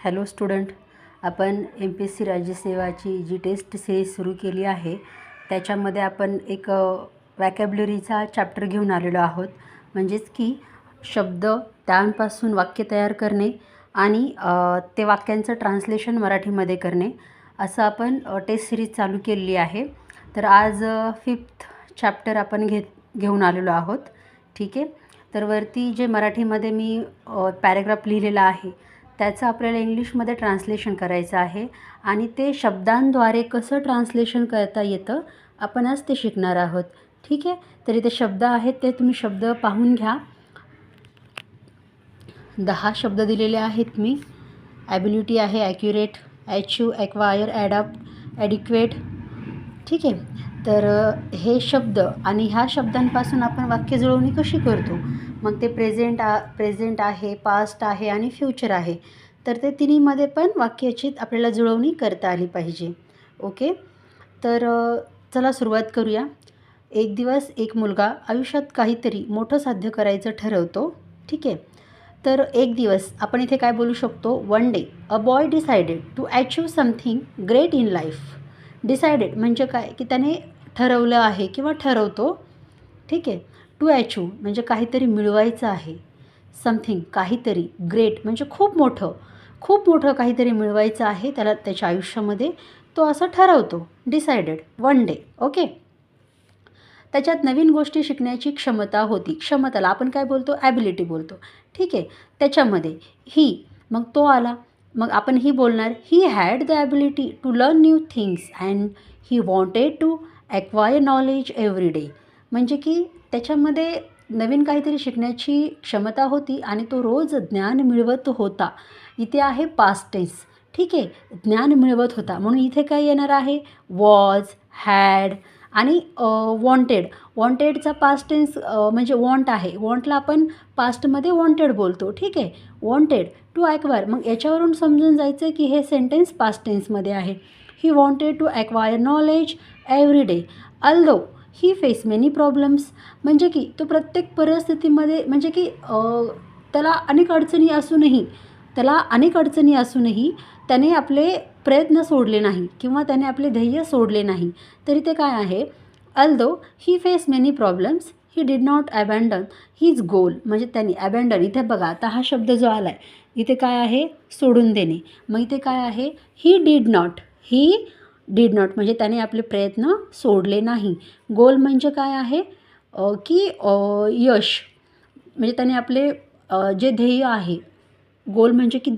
Hello student, आपण MPSC राज्यसेवाची जी taste series सुरू केली आहे त्याच्यामध्ये आपण एक वॅकॅब्युलरीचा चॅप्टर घेऊन आलेलो आहोत. म्हणजेच की शब्द त्यांपासून वाक्य तयार करणे आणि ते वाक्यांचं ट्रान्सलेशन मराठीमध्ये करणे असं आपण टेस्ट सिरीज चालू केलेली आहे. तर आज 5th चॅप्टर आपण घेऊन आलेलो आहोत. ठीक आहे. तर वरती जे मराठीमध्ये मी पॅरेग्राफ लिहिलेला आहे त्याचं आपल्याला इंग्लिशमध्ये ट्रान्सलेशन करायचं आहे आणि ते शब्दांद्वारे कसं ट्रान्सलेशन करता येतं आपण आज ते शिकणार आहोत. ठीक आहे. तर इथे शब्द आहेत ते तुम्ही शब्द पाहून घ्या. 10 शब्द दिलेले आहेत मी. ॲबिलिटी आहे accurate, achieve, acquire, adopt, adequate. ठीक आहे. तर हे शब्द आणि ह्या शब्दांपासून आपण वाक्य जुळवणी कशी करतो, मग ते प्रेझेंट आहे, पास्ट आहे आणि फ्युचर आहे. तर ते तिन्हीमध्ये पण वाक्याची आपल्याला जुळवणी करता आली पाहिजे. ओके. तर चला सुरुवात करूया. एक दिवस एक मुलगा आयुष्यात काहीतरी मोठं साध्य करायचं ठरवतो. ठीक आहे. तर एक दिवस आपण इथे काय बोलू शकतो, one day a boy decided to achieve something great in life. Decided म्हणजे काय की त्याने ठरवलं आहे किंवा ठरवतो. ठीक आहे. टू अचीव म्हणजे काहीतरी मिळवायचं आहे. समथिंग काहीतरी, ग्रेट म्हणजे खूप मोठं काहीतरी मिळवायचं आहे त्याला त्याच्या आयुष्यामध्ये. तो असं ठरवतो. Decided one day. ओके. त्याच्यात नवीन गोष्टी शिकण्याची क्षमता होती. क्षमताला आपण काय बोलतो, ॲबिलिटी बोलतो. ठीक आहे. त्याच्यामध्ये ही, मग तो आला, मग आपण ही बोलणार. He had the ability to learn new things and he wanted to acquire knowledge every day. म्हणजे की त्याच्यामध्ये नवीन काहीतरी शिकण्याची क्षमता होती आणि तो रोज ज्ञान मिळवत होता. इथे आहे पास्ट टेन्स. ठीक आहे. ज्ञान मिळवत होता म्हणून इथे काय येणार आहे, वॉज, हॅड आणि वॉन्टेडचा पास्ट टेन्स म्हणजे वॉन्ट आहे. वॉन्टला आपण पास्टमध्ये वॉन्टेड बोलतो. ठीक आहे. वॉन्टेड टू ॲक्वायर, मग याच्यावरून समजून जायचं की हे सेंटेन्स पास्ट टेन्समध्ये आहे. He wanted to acquire knowledge every day although he face many problems. म्हणजे की तो प्रत्येक परिस्थितीमध्ये म्हणजे की त्याला अनेक अडचणी असूनही त्याने आपले प्रयत्न सोडले नाही किंवा त्याने आपले ध्येय सोडले नाही. तरी ते काय आहे, although he face many problems he did not abandon his goal. म्हणजे त्यांनी अबॅन्डन, इथे बघा आता हा शब्द जो आला आहे इथे काय आहे, सोडून देणे. मग इथे काय आहे, ही डिड नॉट म्हणजे त्याने आपले प्रयत्न सोडले नाही. गोल म्हणजे काय आहे की यश, म्हणजे त्याने आपले जे ध्येय आहे, गोल म्हणजे की